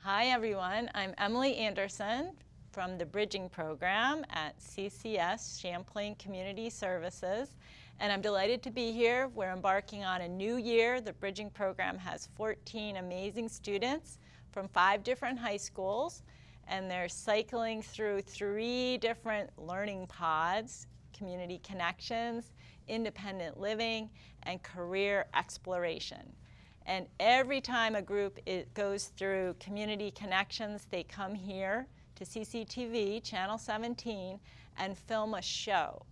Hi everyone, I'm Emily Anderson from the Bridging Program at CCS, Champlain Community Services, and I'm delighted to be here. We're embarking on a new year. The Bridging Program has 14 amazing students from 5 different high schools, and they're cycling through 3 different learning pods: community connections, independent living, and career exploration. And every time a group goes through community connections, they come here to CCTV, Channel 17, and film a show.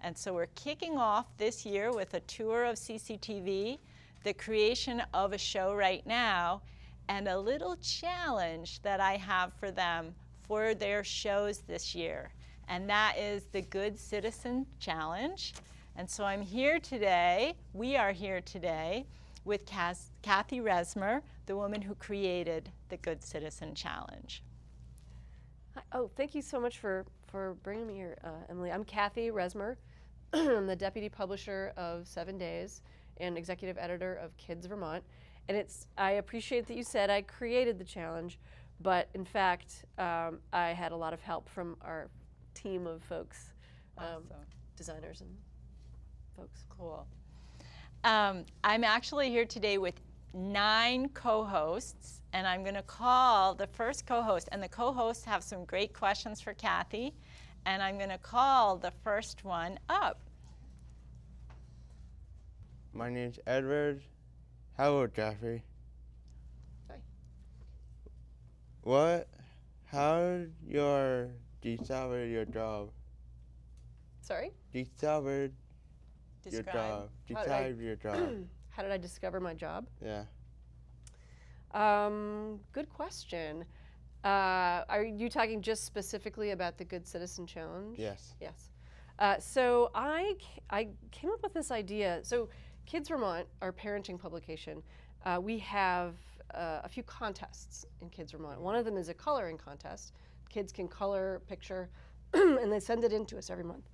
And so we're kicking off this year with a tour of CCTV, the creation of a show right now, and a little challenge that I have for them for their shows this year. And that is the Good Citizen Challenge. And so I'm here today, we are here today, with Kathy Resmer, the woman who created the Good Citizen Challenge. Oh, thank you so much for bringing me here, Emily. I'm Kathy Resmer. I'm the deputy publisher of 7 Days and executive editor of Kids Vermont. And I appreciate that you said I created the challenge, but in fact, I had a lot of help from our team of folks, designers and folks. Cool. I'm actually here today with 9 co-hosts, and I'm going to call the first co-host, and the co-hosts have some great questions for Kathy, and I'm going to call the first one up. My name's Edward. Hello, Jeffrey. Hi. How you discover your job? Sorry? Discovered your Describe. job. Describe your job. How did I discover my job? Yeah. Good question. Are you talking just specifically about the Good Citizen Challenge? Yes. Yes. So I came up with this idea. So Kids Vermont, our parenting publication, we have a few contests in Kids Vermont. One of them is a coloring contest. Kids can color, picture, and they send it in to us every month.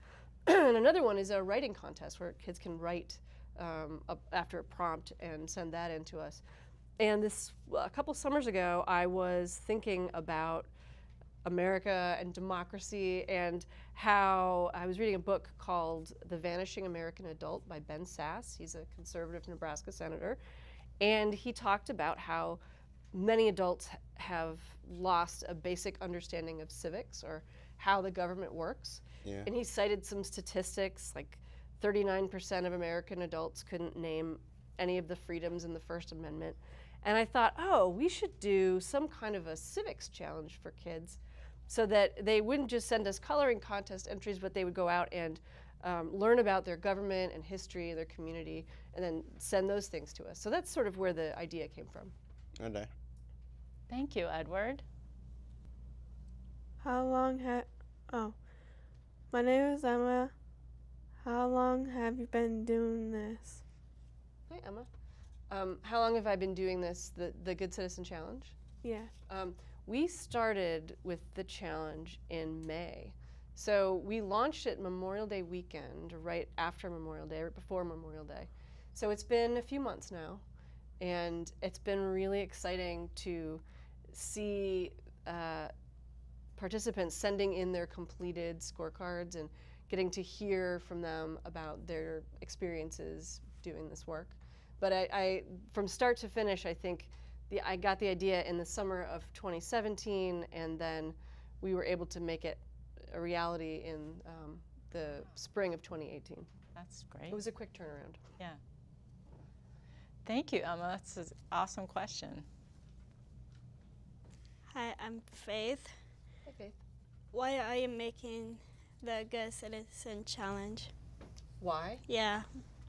And another one is a writing contest where kids can write after a prompt and send that in to us. And a couple summers ago, I was thinking about America and democracy and how I was reading a book called The Vanishing American Adult by Ben Sasse. He's a conservative Nebraska senator. And he talked about how many adults have lost a basic understanding of civics or how the government works. Yeah. And he cited some statistics, like 39% of American adults couldn't name any of the freedoms in the First Amendment. And I thought, oh, we should do some kind of a civics challenge for kids so that they wouldn't just send us coloring contest entries, but they would go out and learn about their government and history, their community, and then send those things to us. So that's sort of where the idea came from. Okay. Thank you, Edward. My name is Emma. How long have you been doing this? Hi, Emma. How long have I been doing this, the Good Citizen Challenge? Yeah. We started with the challenge in May. So we launched it Memorial Day weekend, right after Memorial Day, right before Memorial Day. So it's been a few months now, and it's been really exciting to see participants sending in their completed scorecards and getting to hear from them about their experiences doing this work. But I from start to finish, I think I got the idea in the summer of 2017, and then we were able to make it a reality in the spring of 2018. That's great. It was a quick turnaround. Yeah. Thank you, Emma. That's an awesome question. Hi, I'm Faith. Hi, Faith. Why are you making the Good Citizen Challenge? Why? Yeah.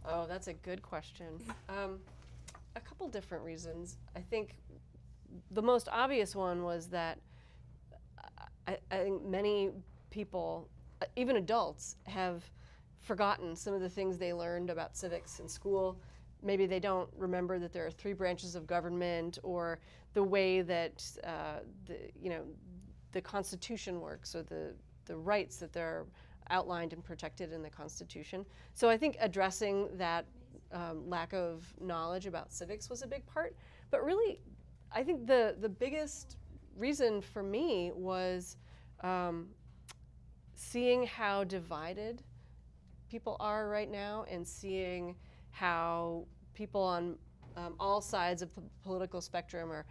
Oh, that's a good question. A couple different reasons. I think the most obvious one was that I think many people, even adults, have forgotten some of the things they learned about civics in school. Maybe they don't remember that there are 3 branches of government, or the way that the Constitution works, or the rights that they're outlined and protected in the Constitution. So I think addressing that lack of knowledge about civics was a big part. But really, I think the biggest reason for me was seeing how divided people are right now, and seeing how people on all sides of the political spectrum are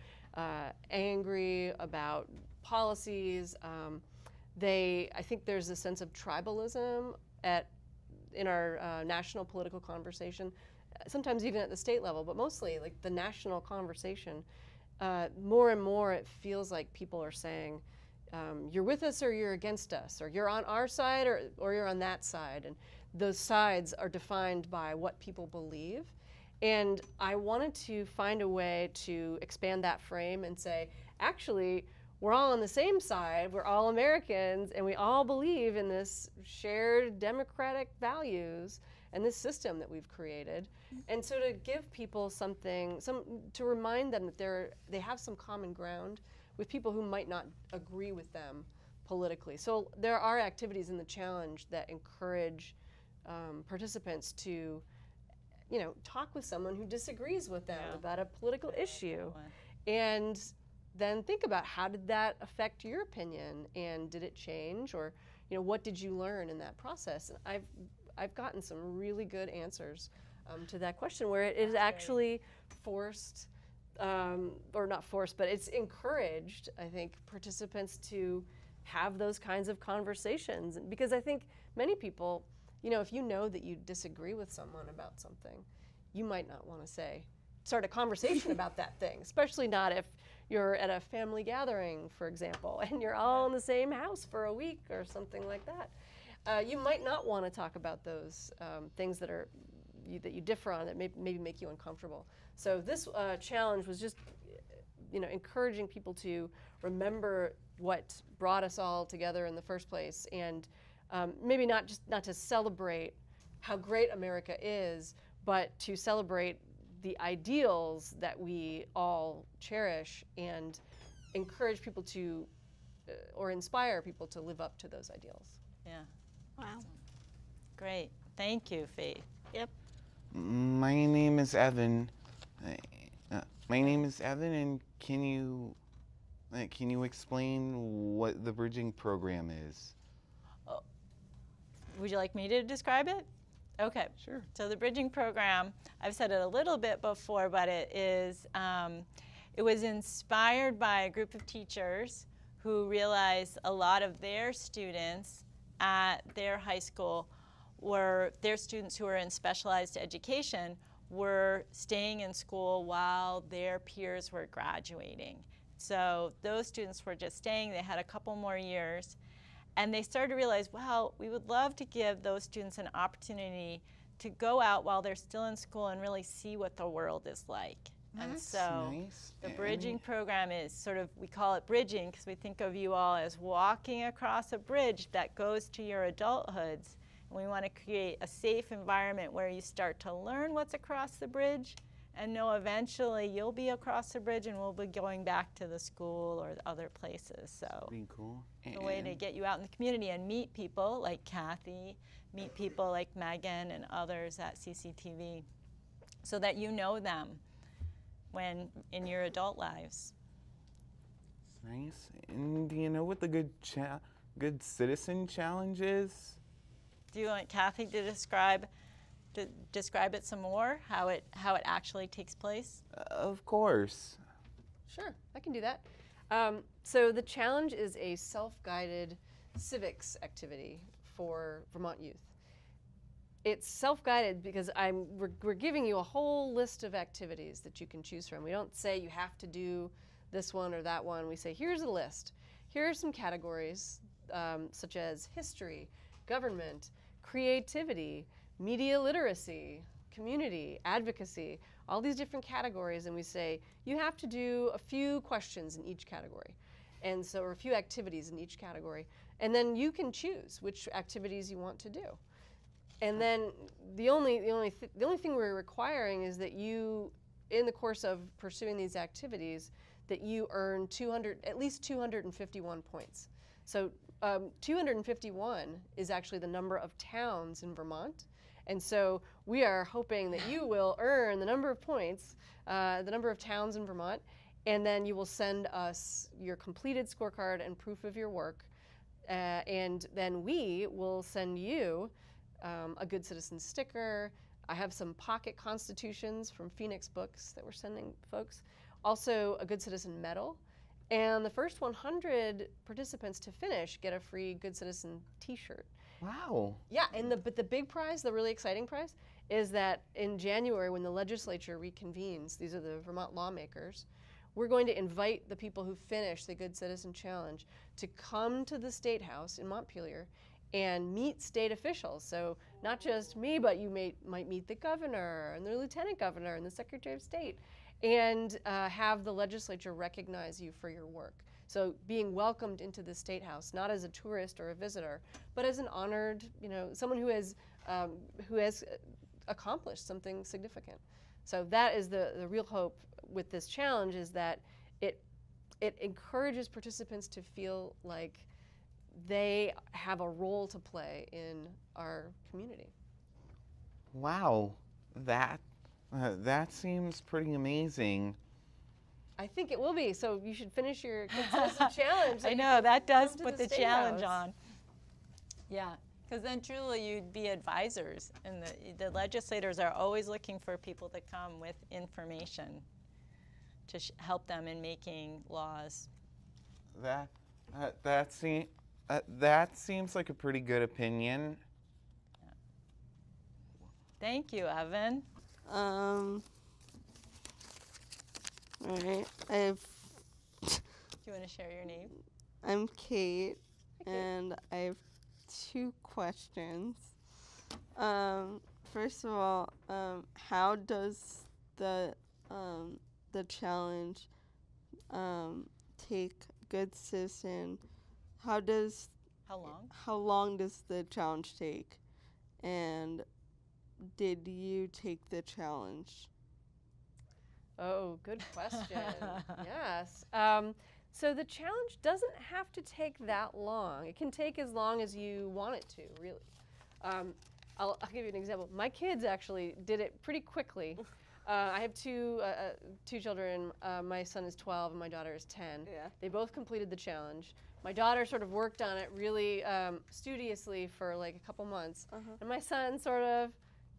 angry about policies. I think there's a sense of tribalism in our national political conversation, sometimes even at the state level, but mostly like the national conversation. More and more it feels like people are saying, you're with us or you're against us, or you're on our side or you're on that side. And those sides are defined by what people believe. And I wanted to find a way to expand that frame and say, actually, we're all on the same side, we're all Americans, and we all believe in this shared democratic values and this system that we've created. And so to give people something, to remind them that they have some common ground with people who might not agree with them politically. So there are activities in the challenge that encourage participants to, talk with someone who disagrees with them about a political issue. And then think about, how did that affect your opinion, and did it change, or what did you learn in that process? And I've gotten some really good answers to that question, where it is actually forced, or not forced, but it's encouraged, I think, participants to have those kinds of conversations. Because I think many people, if you know that you disagree with someone about something, you might not want to start a conversation about that thing, especially not if you're at a family gathering, for example, and you're all in the same house for a week or something like that. You might not want to talk about those things that you differ on, that maybe make you uncomfortable. So this challenge was just, encouraging people to remember what brought us all together in the first place, and maybe not to celebrate how great America is, but to celebrate the ideals that we all cherish, and encourage people to, or inspire people to live up to those ideals. Yeah. Wow. Great. Thank you, Faith. Yep. My name is Evan. And can you explain what the bridging program is? Would you like me to describe it? Okay. Sure. So the bridging program, I've said it a little bit before, but it was inspired by a group of teachers who realized a lot of their students at their high school their students who were in specialized education were staying in school while their peers were graduating. So those students were just staying. They had a couple more years. And they started to realize, well, we would love to give those students an opportunity to go out while they're still in school and really see what the world is like. And so Nice. the bridging program is sort of, we call it bridging because we think of you all as walking across a bridge that goes to your adulthoods. And we want to create a safe environment where you start to learn what's across the bridge and know eventually you'll be across the bridge and we'll be going back to the school or other places. So Pretty cool. a way to get you out in the community and meet people like Kathy, meet people like Megan and others at CCTV, so that you know them when in your adult lives. Nice. And do you know what the good citizen challenge is? Do you want Kathy to describe it some more, how it actually takes place? Of course. Sure, I can do that. So the challenge is a self-guided civics activity for Vermont youth. It's self-guided because we're giving you a whole list of activities that you can choose from. We don't say you have to do this one or that one. We say, here's a list. Here are some categories, such as history, government, creativity, media literacy, community, advocacy, all these different categories, and we say you have to do a few questions in each category, and so, or a few activities in each category, and then you can choose which activities you want to do. And then the only thing we're requiring is that you, in the course of pursuing these activities, that you earn at least 251 points. So 251 is actually the number of towns in Vermont. And so we are hoping that you will earn the number of points, the number of towns in Vermont, And then you will send us your completed scorecard and proof of your work. And then we will send you a Good Citizen sticker. I have some pocket constitutions from Phoenix Books that we're sending folks. Also, a Good Citizen medal. And the first 100 participants to finish get a free Good Citizen t-shirt. Wow. Yeah, and but the big prize, the really exciting prize, is that in January when the legislature reconvenes, these are the Vermont lawmakers, we're going to invite the people who finish the Good Citizen Challenge to come to the State House in Montpelier and meet state officials. So not just me, but you might meet the governor and the lieutenant governor and the secretary of state, and have the legislature recognize you for your work. So being welcomed into the State House, not as a tourist or a visitor, but as an honored, someone who has accomplished something significant. So that is the real hope with this challenge, is that it encourages participants to feel like they have a role to play in our community. Wow, that seems pretty amazing. I think it will be. So you should finish your Good Citizen Challenge. I know, that does come to put the the State challenge House. on. Yeah, because then truly you'd be advisors, and the legislators are always looking for people to come with information to help them in making laws. That seems like a pretty good opinion. Thank you, Evan. All right. Do you want to share your name? I'm Kate, Hi, Kate. and I have 2 questions. First of all, how does the challenge take Good Citizen? How long? How long does the challenge take? And did you take the challenge? Oh, good question. Yes. So the challenge doesn't have to take that long. It can take as long as you want it to, really. I'll give you an example. My kids actually did it pretty quickly. I have two children. My son is 12 and my daughter is 10. Yeah. They both completed the challenge. My daughter sort of worked on it really studiously for like a couple months. And my son sort of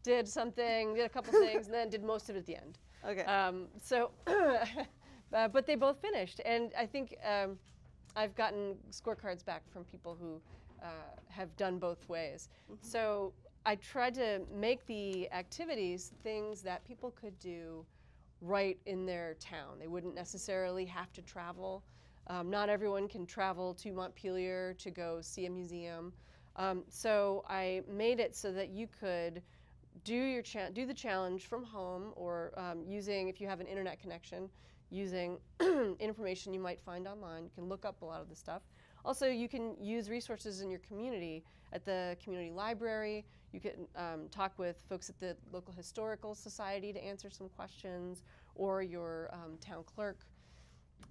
did a couple things, and then did most of it at the end. Okay. But they both finished, and I think I've gotten scorecards back from people who have done both ways. So I tried to make the activities things that people could do right in their town. They wouldn't necessarily have to travel. Not everyone can travel to Montpelier to go see a museum. So I made it so that you could do the challenge from home, or using, if you have an internet connection, using information you might find online. You can look up a lot of the stuff. Also, you can use resources in your community at the community library. You can talk with folks at the local historical society to answer some questions, or your town clerk.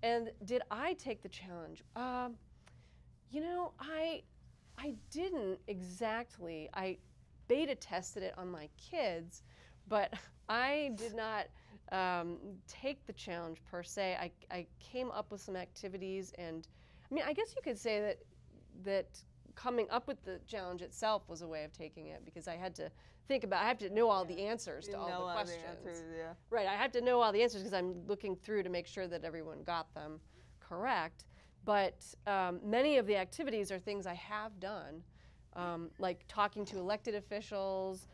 And did I take the challenge? You know, I didn't exactly. I beta tested it on my kids, but I did not take the challenge per se. I came up with some activities, and I mean, I guess you could say that coming up with the challenge itself was a way of taking it, because I had to think about, I have to know all the answers to all the questions. Right, I had to know all the answers because I'm looking through to make sure that everyone got them correct. But many of the activities are things I have done, like talking to elected officials,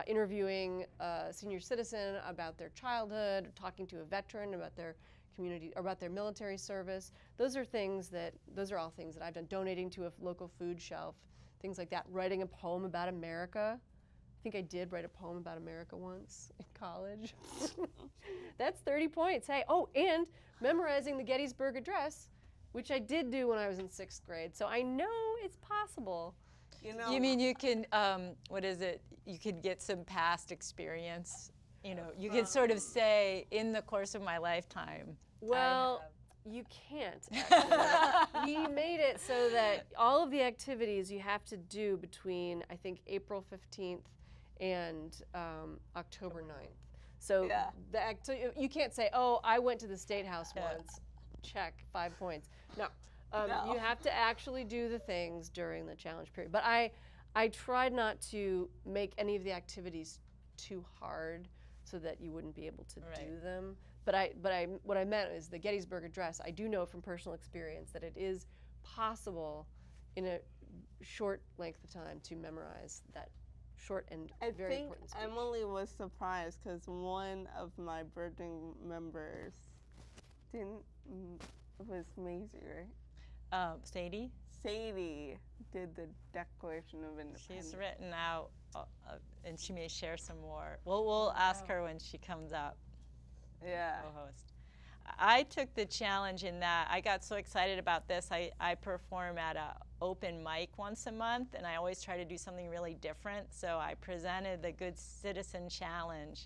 interviewing a senior citizen about their childhood, talking to a veteran about their community, or about their military service. Those are all things that I've done. Donating to a local food shelf, things like that. Writing a poem about America. I think I did write a poem about America once in college. That's 30 points. Hey, oh, and memorizing the Gettysburg Address, which I did do when I was in 6th grade. So I know it's possible. You mean you can, what is it? You could get some past experience. You know, you can sort of say, in the course of my lifetime. Well, you can't, actually. We made it so that all of the activities you have to do between, I think, April 15th and October 9th. So Yeah. you can't say, oh, I went to the State House Yeah. once, check, 5 points. No. No. You have to actually do the things during the challenge period. But I tried not to make any of the activities too hard so that you wouldn't be able to Right. do them. But what I meant is the Gettysburg Address. I do know from personal experience that it is possible in a short length of time to memorize that short and I very think important speech. Emily was surprised because one of my birthing members was Maisie, right? Sadie, Sadie did the Declaration of Independence. she's written out, and she may share some more. We'll ask her when she comes up. Yeah. Co-host. I took the challenge in that I got so excited about this. I perform at a open mic once a month, and I always try to do something really different. So I presented the Good Citizen Challenge,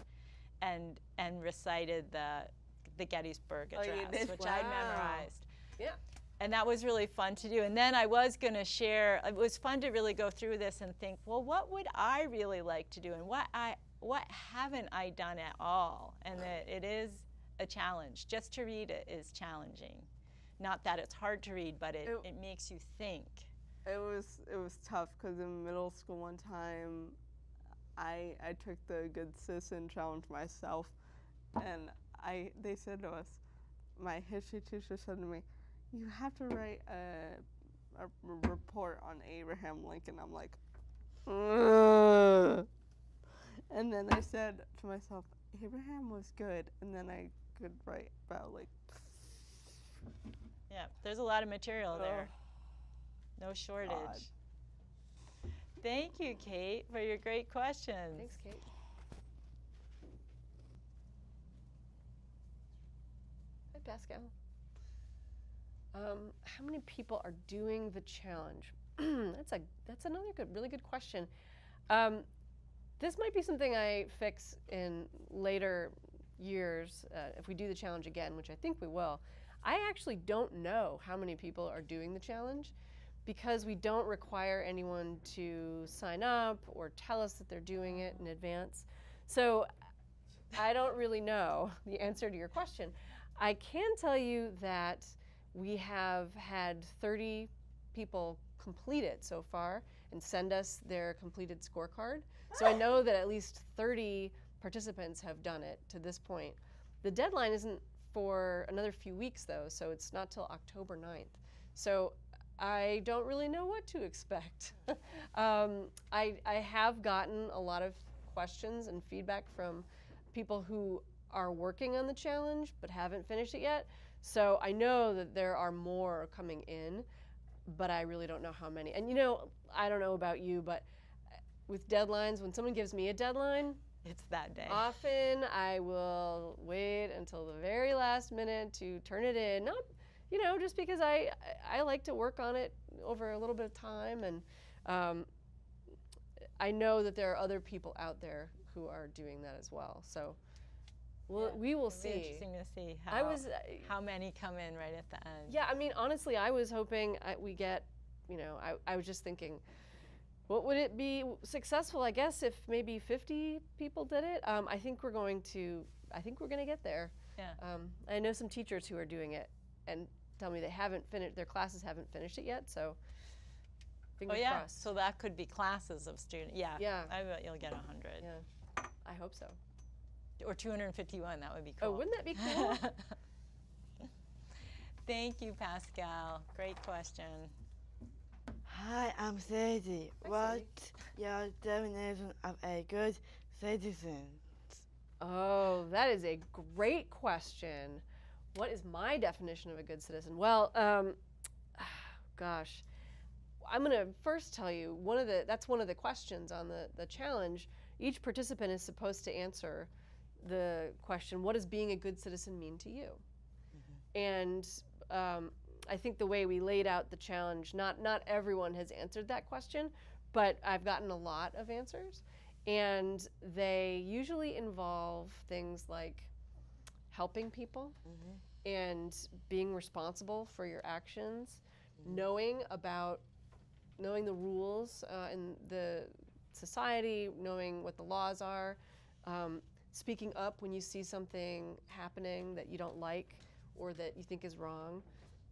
and recited the Gettysburg Oh, you Address, did? which I Wow. memorized. Yeah. And that was really fun to do. And then I was going to share. It was fun to really go through this and think, well, what would I really like to do, and what haven't I done at all? And that it is a challenge. Just to read it is challenging. Not that it's hard to read, but it makes you think. It was tough because in middle school one time, I took the Good Citizen Challenge myself, and they said to us, my history teacher said to me, you have to write a report on Abraham Lincoln. I'm like, ugh. And then I said to myself, Abraham was good, and then I could write about like. Yeah, there's a lot of material there. No shortage. God. Thank you, Kate, for your great questions. Thanks, Kate. Hi, Pascal. How many people are doing the challenge? That's another really good question. This might be something I fix in later years if we do the challenge again, which I think we will. I actually don't know how many people are doing the challenge because we don't require anyone to sign up or tell us that they're doing it in advance. So I don't really know the answer to your question. I can tell you that we have had 30 people complete it so far and send us their completed scorecard. So I know that at least 30 participants have done it to this point. The deadline isn't for another few weeks though, so it's not till October 9th. So I don't really know what to expect. I have gotten a lot of questions and feedback from people who are working on the challenge but haven't finished it yet. So I know that there are more coming in, but I really don't know how many. And you know, I don't know about you, but with deadlines, when someone gives me a deadline, It's that day. often I will wait until the very last minute to turn it in. Not, just because I like to work on it over a little bit of time, and I know that there are other people out there who are doing that as well. So we will It'll be see. interesting to see how many come in right at the end. Yeah, I mean, honestly, I was hoping we get, I was just thinking, what would it be successful, I guess, if maybe 50 people did it? I think we're going to get there. Yeah. I know some teachers who are doing it and tell me they haven't finished, their classes haven't finished it yet, so fingers Oh yeah, crossed. so that could be classes of students. Yeah. Yeah. I bet you'll get 100. Yeah, I hope so. Or 251, that would be cool. Oh, wouldn't that be cool? Thank you, Pascal. Great question. Hi, I'm Sadie. Hi, What's your definition of a good citizen? Oh, that is a great question. What is my definition of a good citizen? Well, gosh, I'm going to first tell you that's one of the questions on the challenge. Each participant is supposed to answer the question, what does being a good citizen mean to you? And I think the way we laid out the challenge, not everyone has answered that question, but I've gotten a lot of answers. And they usually involve things like helping people and being responsible for your actions, knowing the rules in the society, knowing what the laws are, speaking up when you see something happening that you don't like or that you think is wrong.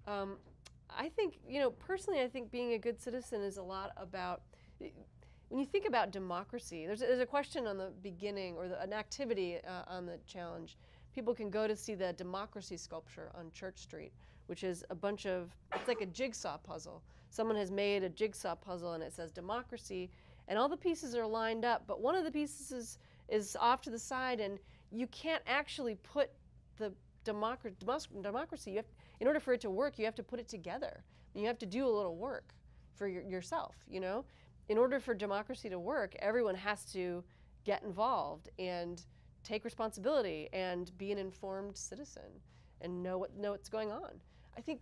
I think, personally, I think being a good citizen is a lot about, when you think about democracy, there's a question on the beginning, or an activity on the challenge. People can go to see the democracy sculpture on Church Street, which is it's like a jigsaw puzzle. Someone has made a jigsaw puzzle and it says democracy, and all the pieces are lined up, but one of the pieces is off to the side, and you can't actually put the democracy, in order for it to work, you have to put it together. You have to do a little work for yourself, In order for democracy to work, everyone has to get involved and take responsibility and be an informed citizen and know what's going on. I think,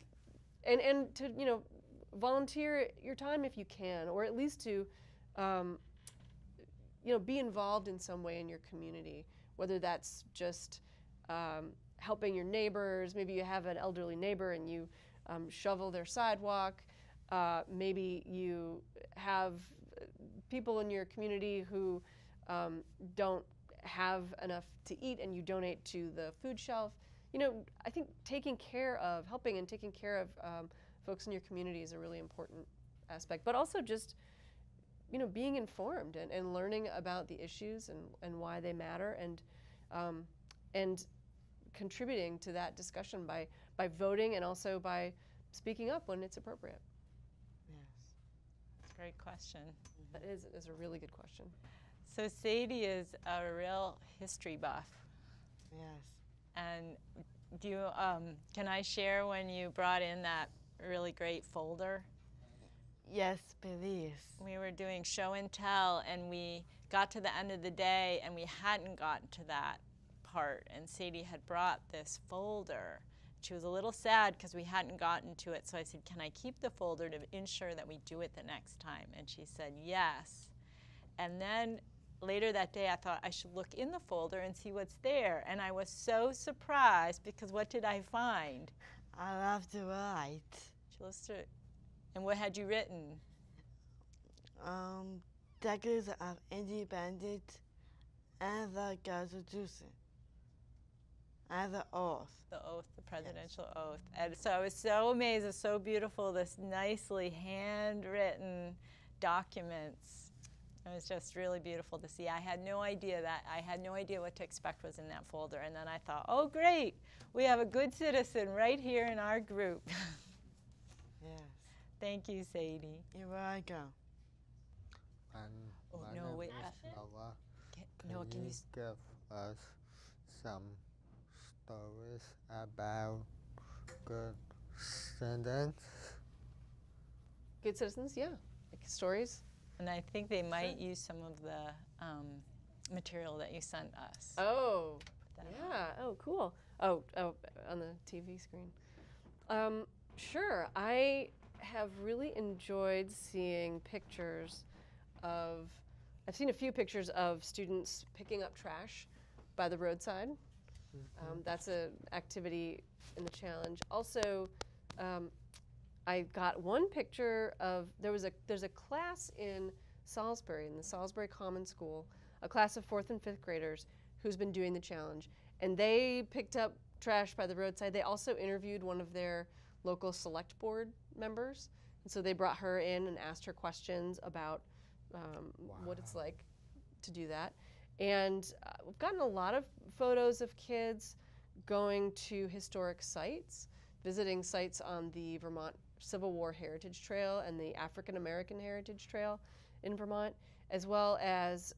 and to, volunteer your time if you can, or at least to, be involved in some way in your community, whether that's just helping your neighbors. Maybe you have an elderly neighbor and you shovel their sidewalk. Maybe you have people in your community who don't have enough to eat and you donate to the food shelf. I think helping and taking care of folks in your community is a really important aspect, but also just, being informed and learning about the issues and why they matter, and contributing to that discussion by voting and also by speaking up when it's appropriate. Yes. That's a great question. That is a really good question. So Sadie is a real history buff. Yes. And can I share when you brought in that really great folder? Yes, please. We were doing show and tell, and we got to the end of the day, and we hadn't gotten to that part. And Sadie had brought this folder. She was a little sad because we hadn't gotten to it, so I said, can I keep the folder to ensure that we do it the next time? And she said, yes. And then later that day, I thought I should look in the folder and see what's there. And I was so surprised because what did I find? I love to write. She listened to it. And what had you written? Decades of Independence and the Constitution. And the oath. The oath, the presidential oath. And so I was so amazed. It was so beautiful, this nicely handwritten documents. It was just really beautiful to see. I had no idea what to expect was in that folder. And then I thought, oh, great. We have a good citizen right here in our group. Yes. Thank you, Sadie. You're welcome. Oh, My no, name wait. is Noah. Noah, can you give us some stories about good citizens? Good citizens, yeah. Like stories. And I think they might use some of the material that you sent us. Oh, Put that yeah. Oh, cool. Oh, on the TV screen. Sure. I have really enjoyed seeing pictures of, I've seen a few pictures of students picking up trash by the roadside. That's an activity in the challenge. Also, I got one picture of, there's a class in Salisbury, in the Salisbury Common School, a class of 4th and 5th graders who's been doing the challenge. And they picked up trash by the roadside. They also interviewed one of their local select board members. And so they brought her in and asked her questions about what it's like to do that. And we've gotten a lot of photos of kids going to historic sites, visiting sites on the Vermont Civil War Heritage Trail and the African American Heritage Trail in Vermont, as well as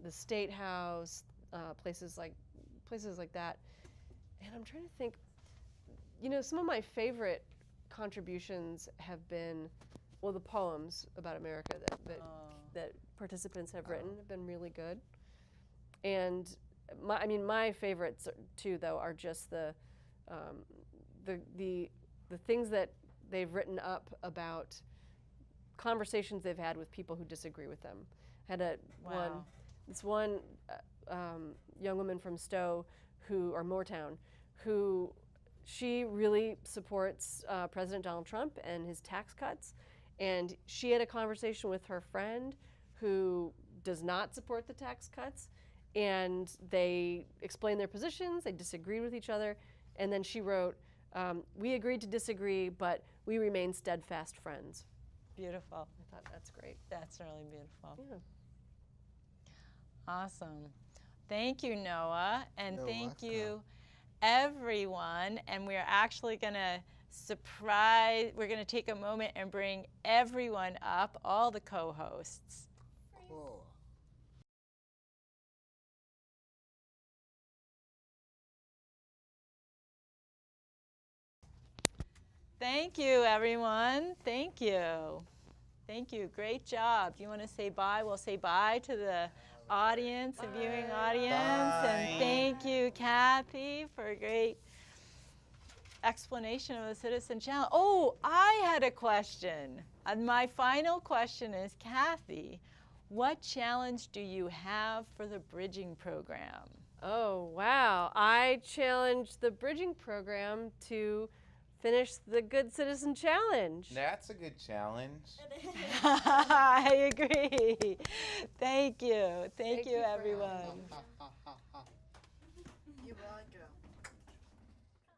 the State House, places like that. And I'm trying to think, some of my favorite contributions have been, well, the poems about America that participants have written have been really good. And my favorites too, though, are just the things that they've written up about conversations they've had with people who disagree with them. This one young woman from Stowe, or Moortown, who she really supports President Donald Trump and his tax cuts. And she had a conversation with her friend who does not support the tax cuts. and they explained their positions, they disagreed with each other, and then she wrote, we agreed to disagree, but we remain steadfast friends. Beautiful. I thought that's great. That's really beautiful. Yeah. Awesome. Thank you, Noah, and You're thank welcome. you, everyone. And we're actually going to we're going to take a moment and bring everyone up, all the co-hosts. Cool. Thank you, everyone. Thank you. Thank you. Great job. If you want to say bye, we'll say bye to the audience, the viewing audience. And thank you, Kathy, for a great explanation of the Citizen Challenge. Oh, I had a question. And my final question is, Kathy, what challenge do you have for the bridging program? Oh, wow. I challenged the bridging program to finish the Good Citizen Challenge. That's a good challenge. I agree. Thank you. Thank you, you for everyone.